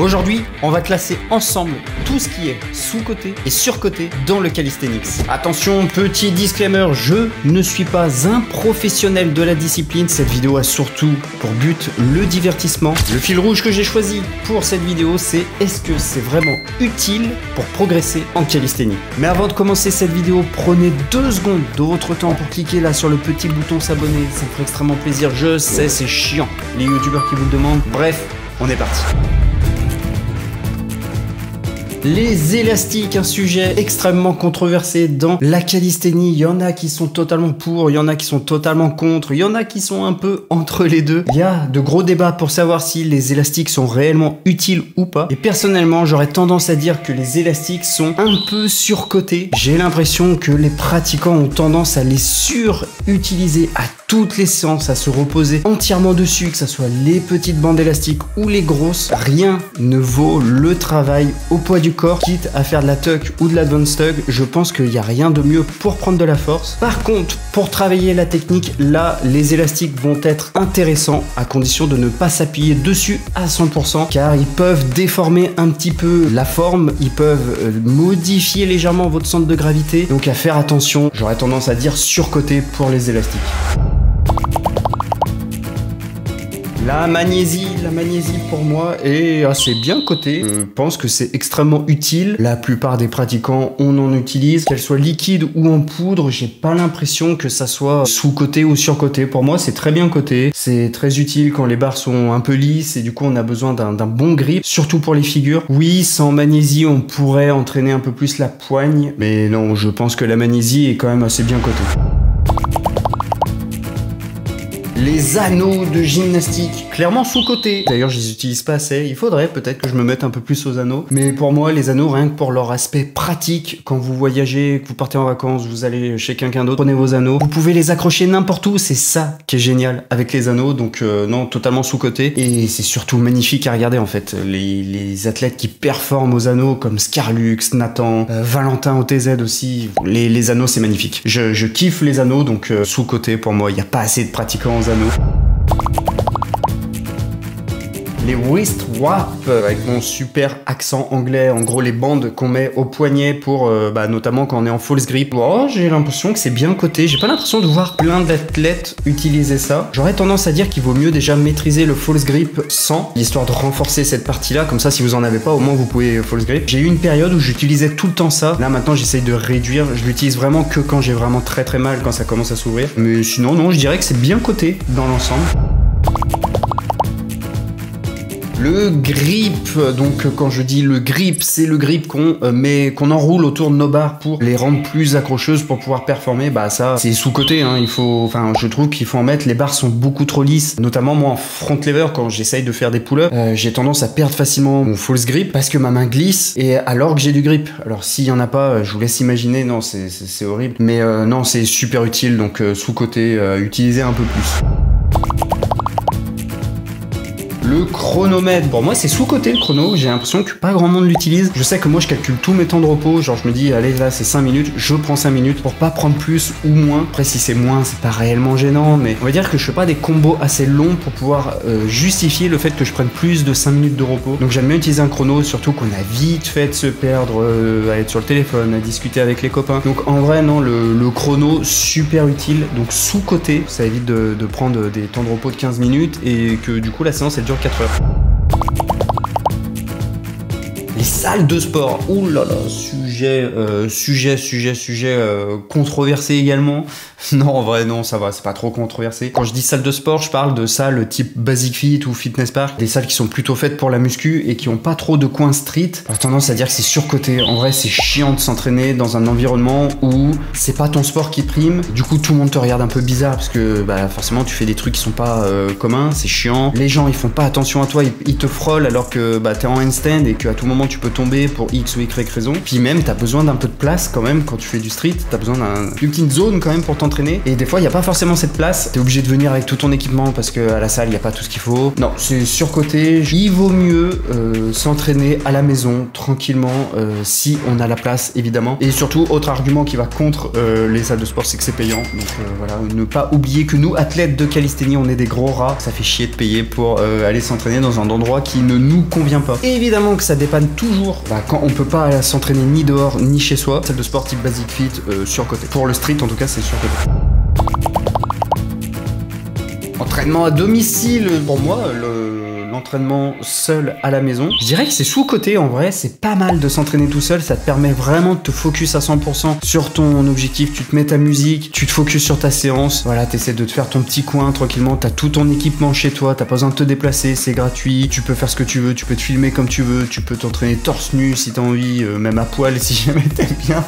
Aujourd'hui, on va classer ensemble tout ce qui est sous-coté et sur-coté dans le calisthenics. Attention, petit disclaimer, je ne suis pas un professionnel de la discipline. Cette vidéo a surtout pour but le divertissement. Le fil rouge que j'ai choisi pour cette vidéo, c'est est-ce que c'est vraiment utile pour progresser en calisthénie. Mais avant de commencer cette vidéo, prenez 2 secondes de votre temps pour cliquer là sur le petit bouton s'abonner. Ça me ferait extrêmement plaisir. Je sais, c'est chiant, les youtubeurs qui vous le demandent. Bref, on est parti. Les élastiques, un sujet extrêmement controversé dans la calisthénie. Il y en a qui sont totalement pour, il y en a qui sont totalement contre, il y en a qui sont un peu entre les deux. Il y a de gros débats pour savoir si les élastiques sont réellement utiles ou pas. Et personnellement, j'aurais tendance à dire que les élastiques sont un peu surcotés. J'ai l'impression que les pratiquants ont tendance à les surutiliser à toutes les séances, à se reposer entièrement dessus, que ce soit les petites bandes élastiques ou les grosses. Rien ne vaut le travail au poids du corps, quitte à faire de la tuck ou de l'advanced tuck. Je pense qu'il n'y a rien de mieux pour prendre de la force. Par contre, pour travailler la technique, là, les élastiques vont être intéressants à condition de ne pas s'appuyer dessus à 100%, car ils peuvent déformer un petit peu la forme, ils peuvent modifier légèrement votre centre de gravité. Donc à faire attention, j'aurais tendance à dire surcoté pour les élastiques. La magnésie pour moi est assez bien cotée. Je pense que c'est extrêmement utile. La plupart des pratiquants, on en utilise. Qu'elle soit liquide ou en poudre, j'ai pas l'impression que ça soit sous-coté ou sur-coté. Pour moi, c'est très bien coté. C'est très utile quand les barres sont un peu lisses et du coup, on a besoin d'un bon grip, surtout pour les figures. Oui, sans magnésie, on pourrait entraîner un peu plus la poigne. Mais non, je pense que la magnésie est quand même assez bien cotée. Les anneaux de gymnastique, clairement sous-cotés. D'ailleurs, je les utilise pas assez. Il faudrait peut-être que je me mette un peu plus aux anneaux. Mais pour moi, les anneaux, rien que pour leur aspect pratique, quand vous voyagez, que vous partez en vacances, vous allez chez quelqu'un d'autre, prenez vos anneaux. Vous pouvez les accrocher n'importe où. C'est ça qui est génial avec les anneaux. Donc non, totalement sous-coté. Et c'est surtout magnifique à regarder en fait. Les athlètes qui performent aux anneaux, comme Scarlux, Nathan, Valentin au TZ aussi. Les anneaux, c'est magnifique. Je kiffe les anneaux, donc sous-coté pour moi. Il n'y a pas assez de pratiquants aux anneaux. Les wrist wrap avec mon super accent anglais, en gros les bandes qu'on met au poignet pour notamment quand on est en false grip. Oh, j'ai l'impression que c'est bien coté, j'ai pas l'impression de voir plein d'athlètes utiliser ça. J'aurais tendance à dire qu'il vaut mieux déjà maîtriser le false grip sans, histoire de renforcer cette partie là, comme ça si vous en avez pas au moins vous pouvez false grip. J'ai eu une période où j'utilisais tout le temps ça, là maintenant j'essaye de réduire, je l'utilise vraiment que quand j'ai vraiment très mal, quand ça commence à s'ouvrir. Mais sinon non, je dirais que c'est bien coté dans l'ensemble. Le grip, donc quand je dis le grip, c'est le grip qu'on enroule autour de nos barres pour les rendre plus accrocheuses pour pouvoir performer. Bah ça, c'est sous-coté, hein. Je trouve qu'il faut en mettre. Les barres sont beaucoup trop lisses. Notamment moi en front lever, quand j'essaye de faire des pull-ups, j'ai tendance à perdre facilement mon false grip parce que ma main glisse et alors que j'ai du grip. Alors s'il y en a pas, je vous laisse imaginer. Non, c'est horrible. Mais non, c'est super utile. Donc sous-coté, utilisez un peu plus. Le chronomètre, pour moi c'est sous-coté le chrono, j'ai l'impression que pas grand monde l'utilise. Je sais que moi je calcule tous mes temps de repos, genre je me dis allez là c'est 5 minutes, je prends 5 minutes pour pas prendre plus ou moins. Après si c'est moins c'est pas réellement gênant, mais on va dire que je fais pas des combos assez longs pour pouvoir justifier le fait que je prenne plus de 5 minutes de repos. Donc j'aime bien utiliser un chrono, surtout qu'on a vite fait de se perdre à être sur le téléphone, à discuter avec les copains. Donc en vrai non, le chrono super utile, donc sous-coté, ça évite de prendre des temps de repos de 15 minutes et que du coup la séance elle dure 4 heures. Les salles de sport, ouh là là, sujet controversé également. Non, en vrai, non, ça va, c'est pas trop controversé. Quand je dis salle de sport, je parle de salles type Basic Fit ou Fitness Park. Des salles qui sont plutôt faites pour la muscu et qui ont pas trop de coins street. J'ai tendance à dire que c'est surcoté. En vrai, c'est chiant de s'entraîner dans un environnement où c'est pas ton sport qui prime. Du coup, tout le monde te regarde un peu bizarre parce que forcément, tu fais des trucs qui sont pas communs, c'est chiant. Les gens, ils font pas attention à toi, ils te frôlent alors que t'es en handstand et qu'à tout moment, moment tu peux tomber pour X ou Y raison. Puis même, t'as besoin d'un peu de place quand même quand tu fais du street. T'as besoin d'une petite zone quand même pour t'entraîner. Et des fois, il n'y a pas forcément cette place. T'es obligé de venir avec tout ton équipement parce qu'à la salle, il n'y a pas tout ce qu'il faut. Non, c'est surcoté. Il vaut mieux s'entraîner à la maison, tranquillement, si on a la place, évidemment. Et surtout, autre argument qui va contre les salles de sport, c'est que c'est payant. Donc voilà, ne pas oublier que nous, athlètes de calisthénie, on est des gros rats. Ça fait chier de payer pour aller s'entraîner dans un endroit qui ne nous convient pas. Et évidemment que ça dépanne toujours quand on peut pas s'entraîner ni dehors ni chez soi. Salle de sport type Basic Fit surcoté. Pour le street, en tout cas, c'est surcoté. Entraînement à domicile, pour moi, l'entraînement seul à la maison, je dirais que c'est sous-coté en vrai, c'est pas mal de s'entraîner tout seul, ça te permet vraiment de te focus à 100% sur ton objectif, tu te mets ta musique, tu te focus sur ta séance, voilà, t'essaies de te faire ton petit coin tranquillement, t'as tout ton équipement chez toi, t'as pas besoin de te déplacer, c'est gratuit, tu peux faire ce que tu veux, tu peux te filmer comme tu veux, tu peux t'entraîner torse nu si t'as envie, même à poil si jamais t'aimes bien.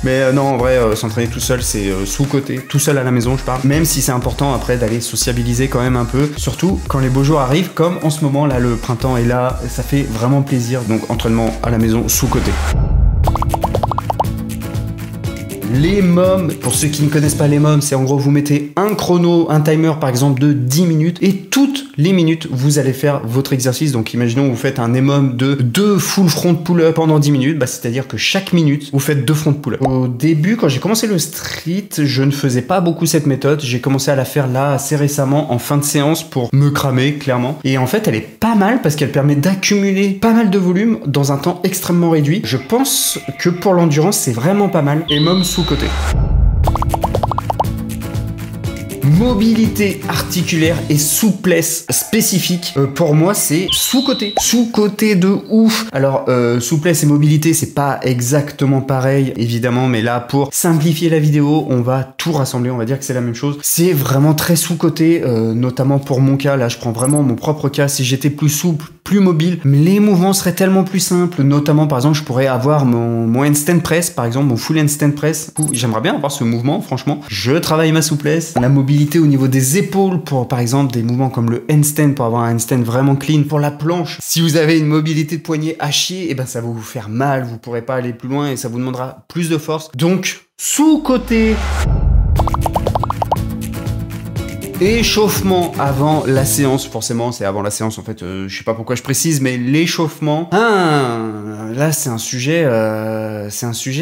Mais non, en vrai, s'entraîner tout seul, c'est sous-coté. Tout seul à la maison, je parle. Même si c'est important après d'aller sociabiliser quand même un peu. Surtout quand les beaux jours arrivent, comme en ce moment, là, le printemps est là. Ça fait vraiment plaisir. Donc, entraînement à la maison, sous-coté. Les mômes, pour ceux qui ne connaissent pas les mômes, c'est en gros vous mettez un chrono, un timer par exemple de 10 minutes et toutes les minutes vous allez faire votre exercice. Donc imaginons vous faites un EMOM de 2 full front pull-up pendant 10 minutes, c'est-à-dire que chaque minute vous faites 2 front pull-up. Au début quand j'ai commencé le street, je ne faisais pas beaucoup cette méthode, j'ai commencé à la faire là assez récemment en fin de séance pour me cramer clairement. Et en fait elle est pas mal parce qu'elle permet d'accumuler pas mal de volume dans un temps extrêmement réduit. Je pense que pour l'endurance c'est vraiment pas mal. EMOM sous-coté. Mobilité articulaire et souplesse spécifique, pour moi c'est sous-coté. Sous-coté de ouf. Alors souplesse et mobilité c'est pas exactement pareil évidemment, mais là pour simplifier la vidéo on va tout rassembler, on va dire que c'est la même chose. C'est vraiment très sous-coté, notamment pour mon cas, là je prends vraiment mon propre cas. Si j'étais plus souple, plus mobile, les mouvements seraient tellement plus simples. Notamment par exemple je pourrais avoir mon handstand press, par exemple mon full handstand press. J'aimerais bien avoir ce mouvement, franchement. Je travaille ma souplesse, la mobilité au niveau des épaules pour par exemple des mouvements comme le handstand, pour avoir un handstand vraiment clean. Pour la planche, si vous avez une mobilité de poignet à chier, et ben ça va vous faire mal, vous pourrez pas aller plus loin et ça vous demandera plus de force. Donc sous-coté. Échauffement avant la séance, forcément c'est avant la séance en fait, je sais pas pourquoi je précise, mais l'échauffement, là c'est un sujet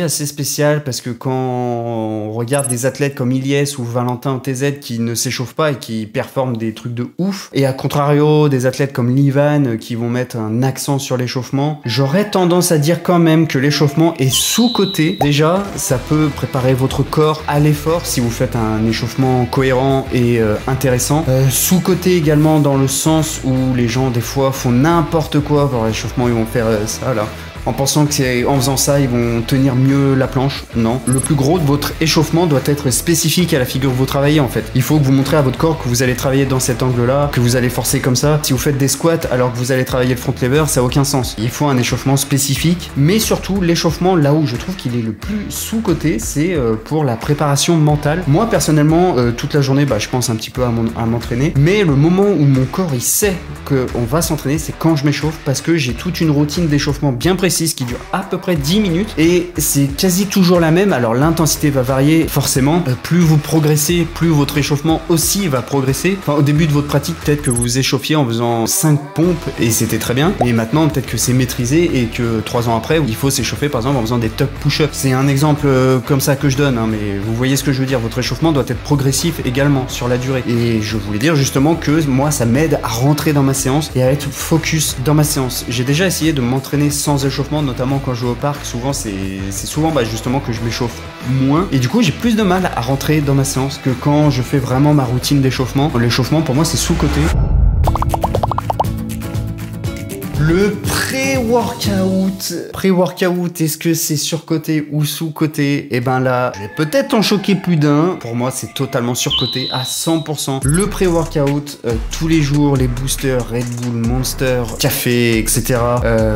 assez spécial parce que quand on regarde des athlètes comme Ilyes ou Valentin OTZ qui ne s'échauffent pas et qui performent des trucs de ouf, et à contrario des athlètes comme Livan qui vont mettre un accent sur l'échauffement, j'aurais tendance à dire quand même que l'échauffement est sous-coté. Déjà ça peut préparer votre corps à l'effort si vous faites un échauffement cohérent et intéressant. Sous-coté également dans le sens où les gens des fois font n'importe quoi pour l'échauffement, ils vont faire ça là en pensant que en faisant ça ils vont tenir mieux la planche. Non, le plus gros de votre échauffement doit être spécifique à la figure que vous travaillez en fait. Il faut que vous montrez à votre corps que vous allez travailler dans cet angle là, que vous allez forcer comme ça. Si vous faites des squats alors que vous allez travailler le front lever, ça n'a aucun sens. Il faut un échauffement spécifique, mais surtout l'échauffement là où je trouve qu'il est le plus sous-coté, c'est pour la préparation mentale. Moi personnellement toute la journée je pense un petit peu à m'entraîner, mais le moment où mon corps il sait qu'on va s'entraîner, c'est quand je m'échauffe, parce que j'ai toute une routine d'échauffement bien précise qui dure à peu près 10 minutes et c'est quasi toujours la même. Alors l'intensité va varier forcément, plus vous progressez, plus votre échauffement aussi va progresser. Enfin, au début de votre pratique peut-être que vous échauffiez en faisant 5 pompes et c'était très bien, mais maintenant peut-être que c'est maîtrisé et que 3 ans après il faut s'échauffer par exemple en faisant des tuck push-ups. C'est un exemple comme ça que je donne, mais vous voyez ce que je veux dire. Votre échauffement doit être progressif également sur la durée, et je voulais dire justement que moi ça m'aide à rentrer dans ma séance et à être focus dans ma séance. J'ai déjà essayé de m'entraîner sans échauffement, notamment quand je joue au parc. Souvent c'est souvent justement que je m'échauffe moins et du coup j'ai plus de mal à rentrer dans ma séance que quand je fais vraiment ma routine d'échauffement. L'échauffement pour moi c'est sous-coté. Le pré-workout. Pré-workout, est-ce que c'est surcoté ou sous-coté? Et ben là, je vais peut-être en choquer plus d'un. Pour moi, c'est totalement surcoté à 100%. Le pré-workout, tous les jours, les boosters, Red Bull, Monster, café, etc.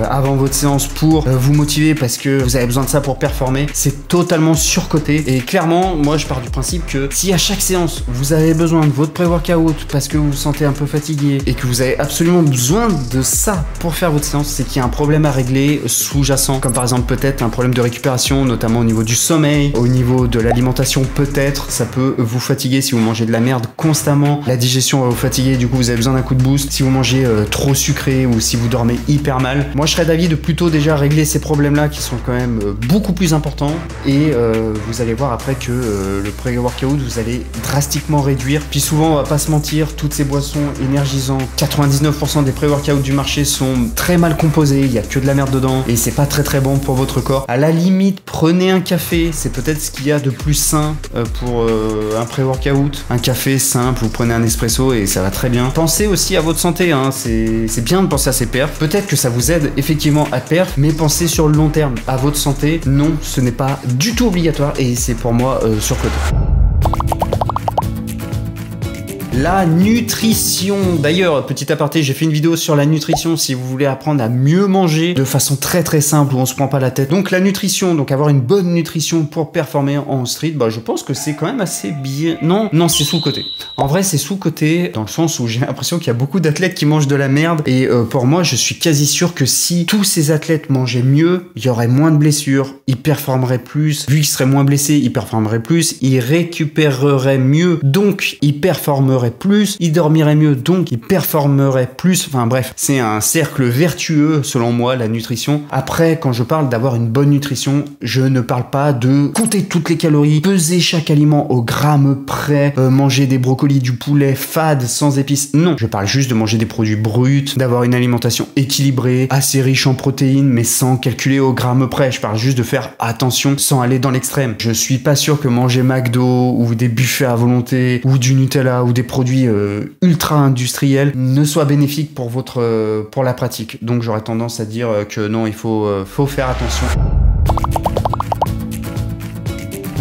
Avant votre séance pour vous motiver parce que vous avez besoin de ça pour performer, c'est totalement surcoté. Et clairement, moi, je pars du principe que si à chaque séance, vous avez besoin de votre pré-workout parce que vous vous sentez un peu fatigué et que vous avez absolument besoin de ça pour faire votre séance, c'est qu'il y a un problème à régler sous-jacent, comme par exemple peut-être un problème de récupération, notamment au niveau du sommeil, au niveau de l'alimentation peut-être, ça peut vous fatiguer si vous mangez de la merde constamment, la digestion va vous fatiguer, du coup vous avez besoin d'un coup de boost, si vous mangez trop sucré ou si vous dormez hyper mal. Moi je serais d'avis de plutôt déjà régler ces problèmes-là qui sont quand même beaucoup plus importants et vous allez voir après que le pré-workout vous allez drastiquement réduire. Puis souvent on va pas se mentir, toutes ces boissons énergisantes, 99% des pré-workouts du marché sont très mal composés, il y a que de la merde dedans et c'est pas très bon pour votre corps. À la limite, prenez un café, c'est peut-être ce qu'il y a de plus sain pour un pré-workout. Un café simple, vous prenez un espresso et ça va très bien. Pensez aussi à votre santé, hein. C'est bien de penser à ses perfs. Peut-être que ça vous aide effectivement à perf, mais pensez sur le long terme à votre santé. Non, ce n'est pas du tout obligatoire et c'est pour moi surcoté. La nutrition. D'ailleurs, petit aparté, j'ai fait une vidéo sur la nutrition si vous voulez apprendre à mieux manger de façon très simple où on se prend pas la tête. Donc la nutrition, donc avoir une bonne nutrition pour performer en street, bah je pense que c'est quand même assez bien. Non, c'est sous-coté. En vrai, c'est sous-coté dans le sens où j'ai l'impression qu'il y a beaucoup d'athlètes qui mangent de la merde et pour moi, je suis quasi sûr que si tous ces athlètes mangeaient mieux, il y aurait moins de blessures, ils performeraient plus. Vu qu'ils seraient moins blessés, ils performeraient plus, ils récupéreraient mieux, donc ils performeraient plus, il dormirait mieux, donc il performerait plus. Enfin bref, c'est un cercle vertueux selon moi, la nutrition. Après, quand je parle d'avoir une bonne nutrition, je ne parle pas de compter toutes les calories, peser chaque aliment au gramme près, manger des brocolis, du poulet fade, sans épices. Non, je parle juste de manger des produits bruts, d'avoir une alimentation équilibrée, assez riche en protéines, mais sans calculer au gramme près. Je parle juste de faire attention sans aller dans l'extrême. Je suis pas sûr que manger McDo ou des buffets à volonté ou du Nutella ou des produits ultra industriels ne soit bénéfique pour pour la pratique. Donc j'aurais tendance à dire que non, il faut faire attention.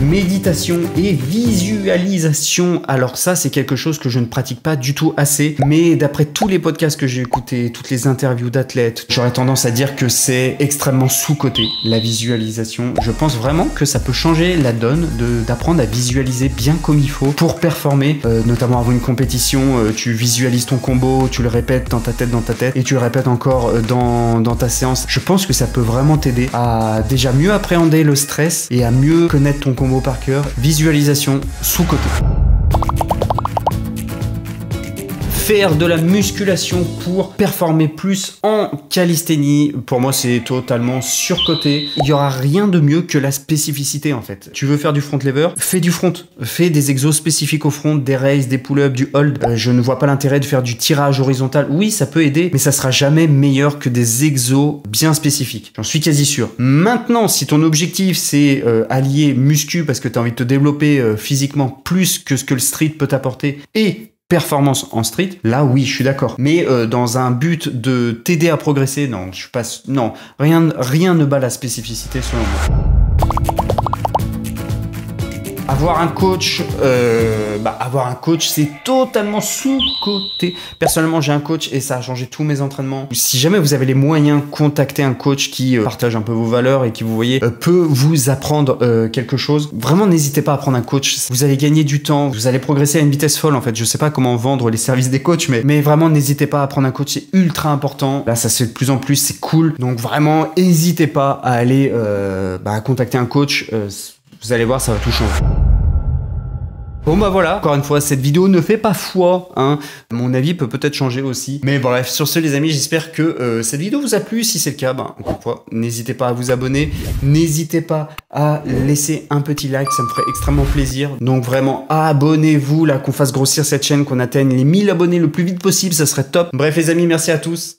Méditation et visualisation. Alors ça, c'est quelque chose que je ne pratique pas du tout assez, mais d'après tous les podcasts que j'ai écoutés, toutes les interviews d'athlètes, j'aurais tendance à dire que c'est extrêmement sous-coté, la visualisation. Je pense vraiment que ça peut changer la donne d'apprendre à visualiser bien comme il faut pour performer, notamment avant une compétition, tu visualises ton combo, tu le répètes dans ta tête, et tu le répètes encore dans ta séance. Je pense que ça peut vraiment t'aider à déjà mieux appréhender le stress et à mieux connaître ton combo par cœur. Visualisation sous-coté. Faire de la musculation pour performer plus en calisthénie, pour moi c'est totalement surcoté. Il n'y aura rien de mieux que la spécificité en fait. Tu veux faire du front lever, fais du front, fais des exos spécifiques au front, des raises, des pull-ups, du hold. Je ne vois pas l'intérêt de faire du tirage horizontal. Oui, ça peut aider, mais ça sera jamais meilleur que des exos bien spécifiques. J'en suis quasi sûr. Maintenant, si ton objectif c'est allier muscu parce que tu as envie de te développer physiquement plus que ce que le street peut t'apporter et performance en street, là oui, je suis d'accord. Mais dans un but de t'aider à progresser, non, je suis pas... Non, rien ne bat la spécificité selon moi. Avoir un coach, c'est totalement sous-coté. Personnellement, j'ai un coach et ça a changé tous mes entraînements. Si jamais vous avez les moyens, contactez un coach qui partage un peu vos valeurs et qui, vous voyez, peut vous apprendre quelque chose. Vraiment, n'hésitez pas à prendre un coach. Vous allez gagner du temps, vous allez progresser à une vitesse folle en fait. Je sais pas comment vendre les services des coachs, mais vraiment, n'hésitez pas à prendre un coach. C'est ultra important. Là, ça se fait de plus en plus, c'est cool. Donc vraiment, n'hésitez pas à aller contacter un coach. Vous allez voir, ça va tout changer. Bon bah voilà, encore une fois, cette vidéo ne fait pas foi, hein. Mon avis peut peut-être changer aussi. Mais bref, sur ce les amis, j'espère que cette vidéo vous a plu. Si c'est le cas, encore une fois, n'hésitez pas à vous abonner. N'hésitez pas à laisser un petit like, ça me ferait extrêmement plaisir. Donc vraiment, abonnez-vous là, qu'on fasse grossir cette chaîne, qu'on atteigne les 1000 abonnés le plus vite possible, ça serait top. Bref les amis, merci à tous